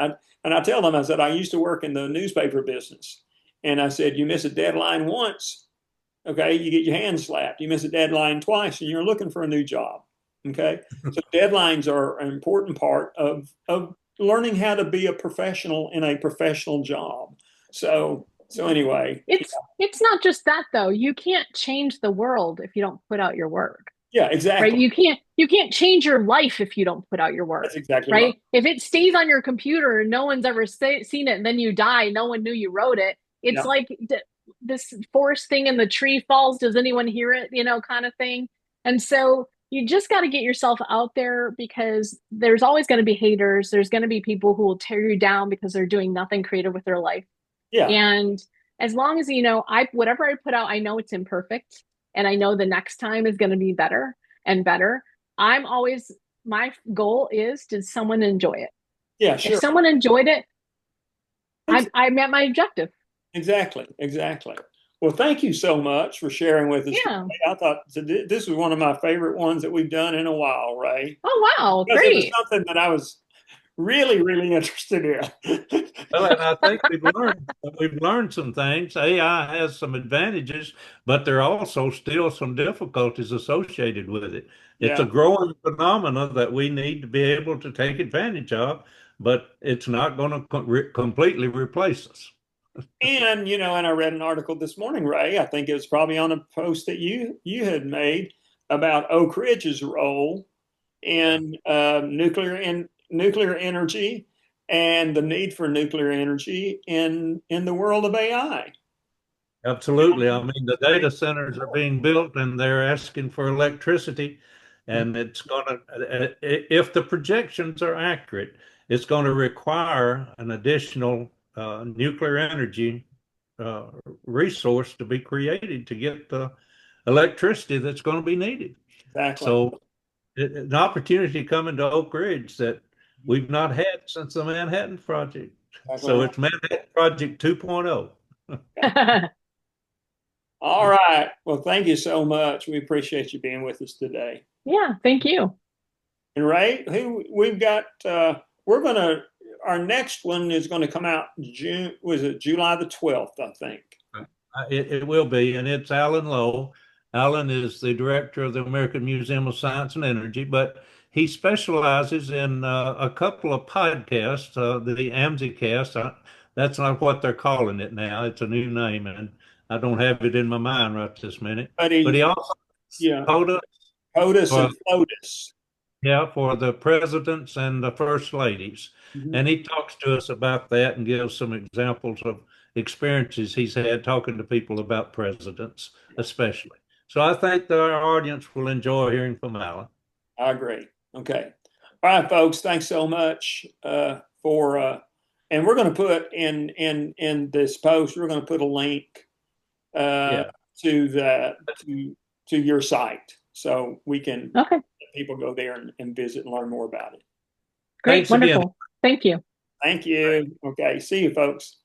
And I tell them, I said, I used to work in the newspaper business. And I said, you miss a deadline once, okay, you get your hand slapped. You miss a deadline twice and you're looking for a new job. Okay. So deadlines are an important part of learning how to be a professional in a professional job. So anyway. It's not just that though. You can't change the world if you don't put out your work. Yeah, Right? exactly. You can't change your life if you don't put out your work. That's exactly right. Right? If it stays on your computer and no one's ever seen it and then you die, no one knew you wrote it. It's Yeah. like this forest thing in the tree falls. Does anyone hear it? Kind of thing. And so you just got to get yourself out there because there's always going to be haters. There's going to be people who will tear you down because they're doing nothing creative with their life. Yeah. And as long as whatever I put out, I know it's imperfect, and I know the next time is going to be better and better. My goal is, did someone enjoy it? Yeah, If sure. someone enjoyed it, I met my objective. Exactly. Well, thank you so much for sharing with us Yeah. today. I thought this was one of my favorite ones that we've done in a while, Ray. Oh, wow. Because it was Great. something that I was really, really interested in. Well, and I think we've learned some things. AI has some advantages, but there are also still some difficulties associated with it. It's a Yeah. growing phenomenon that we need to be able to take advantage of, but it's not going to completely replace us. And I read an article this morning, Ray. I think it was probably on a post that you had made about Oak Ridge's role in nuclear energy and the need for nuclear energy in the world of AI. Absolutely. I mean, the data centers are being built and they're asking for electricity. And it's going to, if the projections are accurate, it's going to require an additional nuclear energy uh, resource to be created to get the electricity that's going to be needed. Exactly. So, an opportunity coming to Oak Ridge that we've not had since the Manhattan Project. Exactly. So, it's Manhattan Project 2.0. All right. Well, thank you so much. We appreciate you being with us today. Yeah, thank you. And Ray, we've got, our next one is going to come out July the 12th, I think. It will be, and it's Alan Lowe. Alan is the director of the American Museum of Science and Energy, but he specializes in a couple of podcasts, the AMSIcast. That's not what they're calling it now. It's a new name, and I don't have it in my mind right this minute. But he also POTUS and FLOTUS. Yeah, for the presidents and the first ladies. Mm-hmm. And he talks to us about that and gives some examples of experiences he's had talking to people about presidents, especially. So I think that our audience will enjoy hearing from Alan. I agree. Okay. All right, folks. Thanks so much and we're going to put in this post, we're going to put a link to your site so we can people go there and visit and learn more about it. Great. Thanks, wonderful. Again. Thank you. Thank you. Okay. See you, folks.